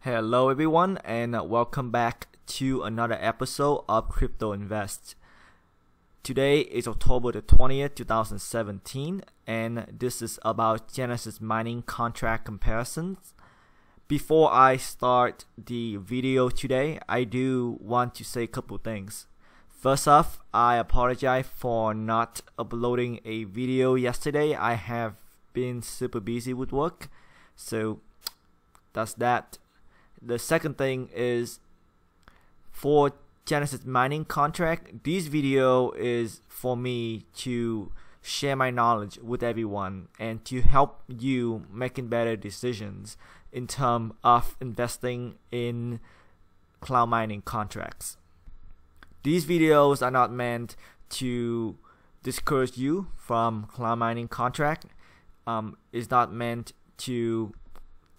Hello everyone and welcome back to another episode of Crypto Invest. Today is October the 20th, 2017 and this is about Genesis mining contract comparisons. Before I start the video today, I do want to say a couple things. First off, I apologize for not uploading a video yesterday. I have been super busy with work, so that's that. The second thing is, for Genesis mining contract, this video is for me to share my knowledge with everyone and to help you making better decisions in terms of investing in cloud mining contracts. These videos are not meant to discourage you from cloud mining contract. It's not meant to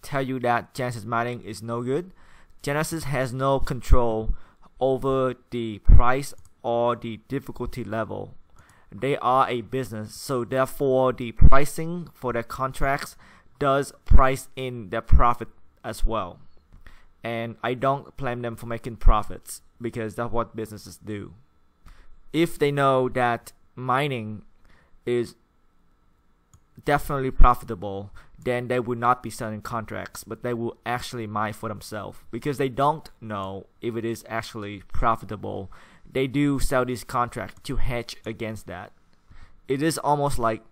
tell you that Genesis mining is no good. Genesis has no control over the price or the difficulty level. They are a business, so therefore the pricing for their contracts does price in their profit as well. And I don't blame them for making profits, because that's what businesses do. If they know that mining is definitely profitable, then they would not be selling contracts, but they will actually mine for themselves. Because they don't know if it is actually profitable, they do sell these contracts to hedge against that. It is almost like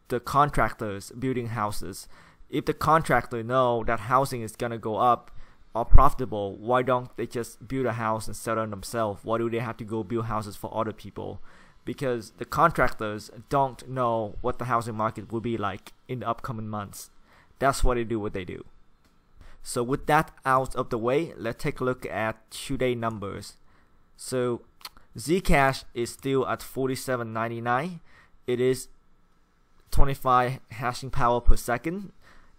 the contractors building houses. If the contractor know that housing is gonna go up or profitable, why don't they just build a house and sell it themselves? Why do they have to go build houses for other people? Because the contractors don't know what the housing market will be like in the upcoming months. That's why they do what they do. So with that out of the way, let's take a look at today's numbers. So Zcash is still at 47.99. It is 25 hashing power per second.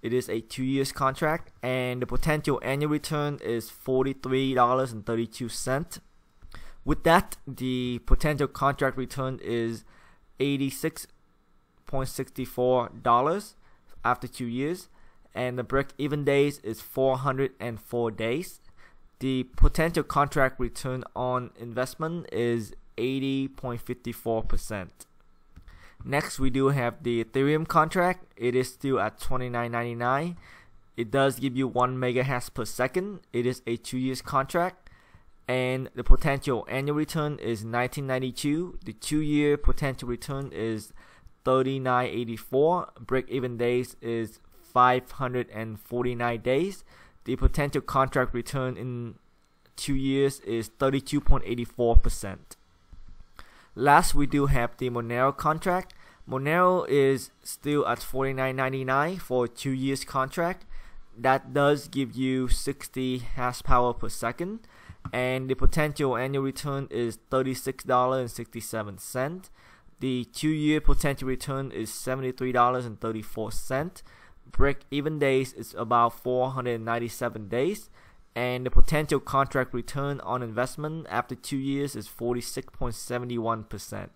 It is a 2 years contract, and the potential annual return is $43.32. With that, the potential contract return is $86.64 after 2 years, and the break-even days is 404 days. The potential contract return on investment is 80.54%. Next, we do have the Ethereum contract. It is still at $29.99. It does give you 1 megahash per second. It is a 2 years contract, and the potential annual return is $19.92. The 2 year potential return is $39.84. Break-even days is 549 days. The potential contract return in 2 years is 32.84%. Last, we do have the Monero contract. Monero is still at $49.99 for a 2 years contract. That does give you 60 hash power per second, and the potential annual return is $36.67. The 2 year potential return is $73.34. Break-even days is about 497 days, and the potential contract return on investment after 2 years is 46.71%.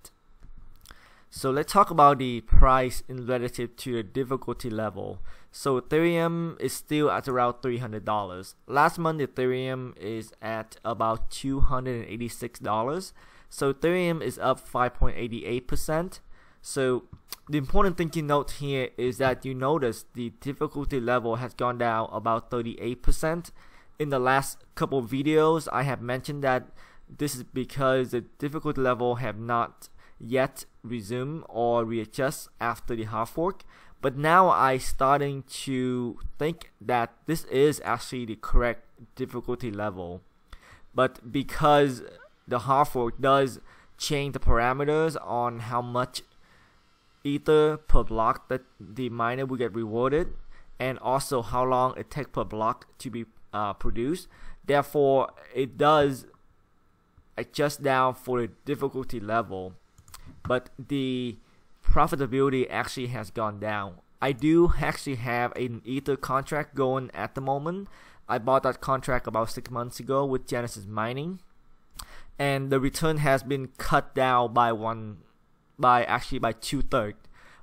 So let's talk about the price in relative to the difficulty level. So Ethereum is still at around $300. Last month Ethereum is at about $286. So Ethereum is up 5.88%. So the important thing to note here is that you notice the difficulty level has gone down about 38%. In the last couple of videos, I have mentioned that this is because the difficulty level have not yet resumed or readjust after the hard fork. But now I starting to think that this is actually the correct difficulty level. But because the hard fork does change the parameters on how much Ether per block that the miner will get rewarded, and also how long it takes per block to be produced. Therefore, it does adjust down for the difficulty level, but the profitability actually has gone down. I do actually have an Ether contract going at the moment. I bought that contract about 6 months ago with Genesis Mining, and the return has been cut down by 2/3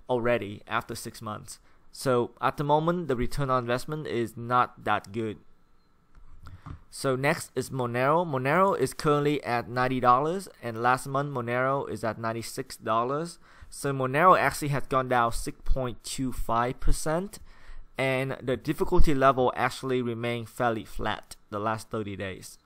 already after 6 months. So at the moment, the return on investment is not that good. So next is Monero. Monero is currently at $90, and last month Monero is at $96. So Monero actually has gone down 6.25%, and the difficulty level actually remained fairly flat the last 30 days.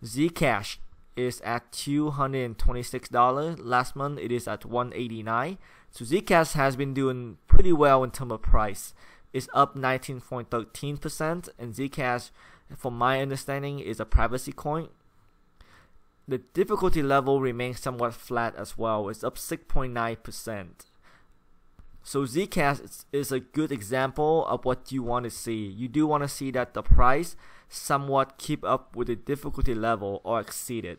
Zcash is at $226. Last month it is at $189. So Zcash has been doing pretty well in terms of price. It's up 19.13%, and Zcash, from my understanding, is a privacy coin. The difficulty level remains somewhat flat as well. It's up 6.9%. So Zcash is a good example of what you want to see. You do want to see that the price somewhat keep up with the difficulty level or exceed it.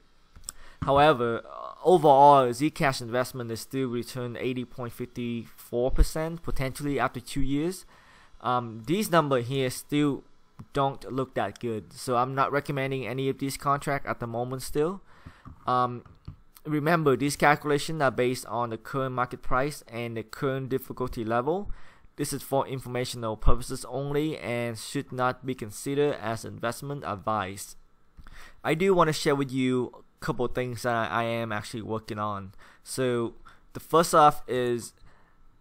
However, overall, Zcash investment is still returned 80.54% potentially after 2 years. These numbers here still don't look that good, so I'm not recommending any of these contracts at the moment still. Remember, these calculations are based on the current market price and the current difficulty level. This is for informational purposes only and should not be considered as investment advice. I do want to share with you a couple of things that I am actually working on. So the first off is,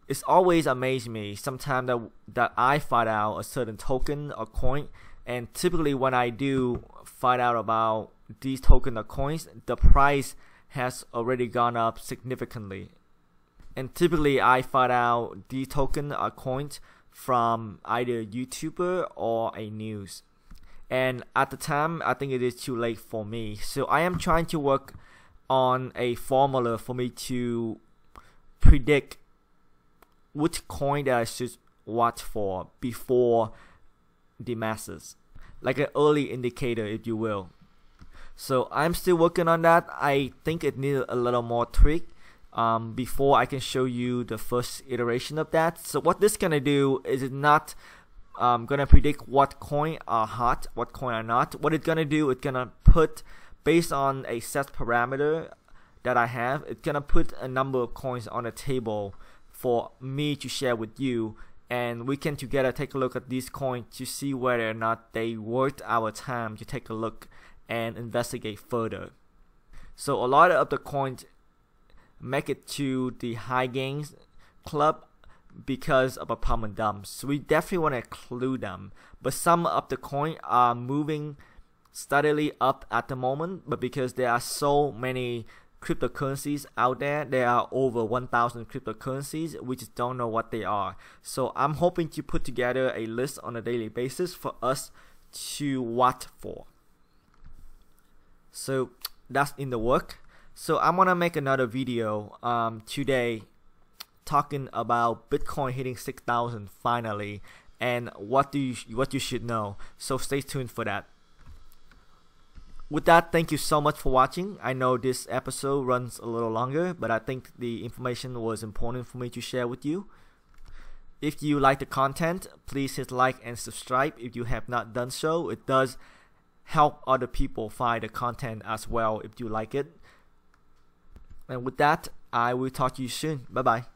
it's always amazed me sometimes that I find out a certain token or coin, and typically when I do find out about these tokens or coins, the price has already gone up significantly. And typically I find out these tokens or coins from either YouTuber or a news. And at the time, I think it is too late for me. So I am trying to work on a formula for me to predict which coin that I should watch for before the masses, like an early indicator, if you will. So I'm still working on that. I think it needs a little more tweak before I can show you the first iteration of that. So what this gonna do is it's not gonna predict what coin are hot, what coin are not. What it's gonna do, it's gonna put, based on a set parameter that I have, it's gonna put a number of coins on a table for me to share with you, and we can together take a look at these coins to see whether or not they worth our time to take a look and investigate further. So a lot of the coins make it to the high gains club because of a pump and dump. So we definitely want to include them. But some of the coins are moving steadily up at the moment, but because there are so many cryptocurrencies out there are over 1,000 cryptocurrencies. We just don't know what they are. So I'm hoping to put together a list on a daily basis for us to watch for. So that's in the work. So I'm gonna make another video today talking about Bitcoin hitting 6,000 finally, and what you should know. So stay tuned for that. With that, thank you so much for watching. I know this episode runs a little longer, but I think the information was important for me to share with you. If you like the content, please hit like and subscribe if you have not done so. It does help other people find the content as well if you like it. And with that, I will talk to you soon. Bye bye.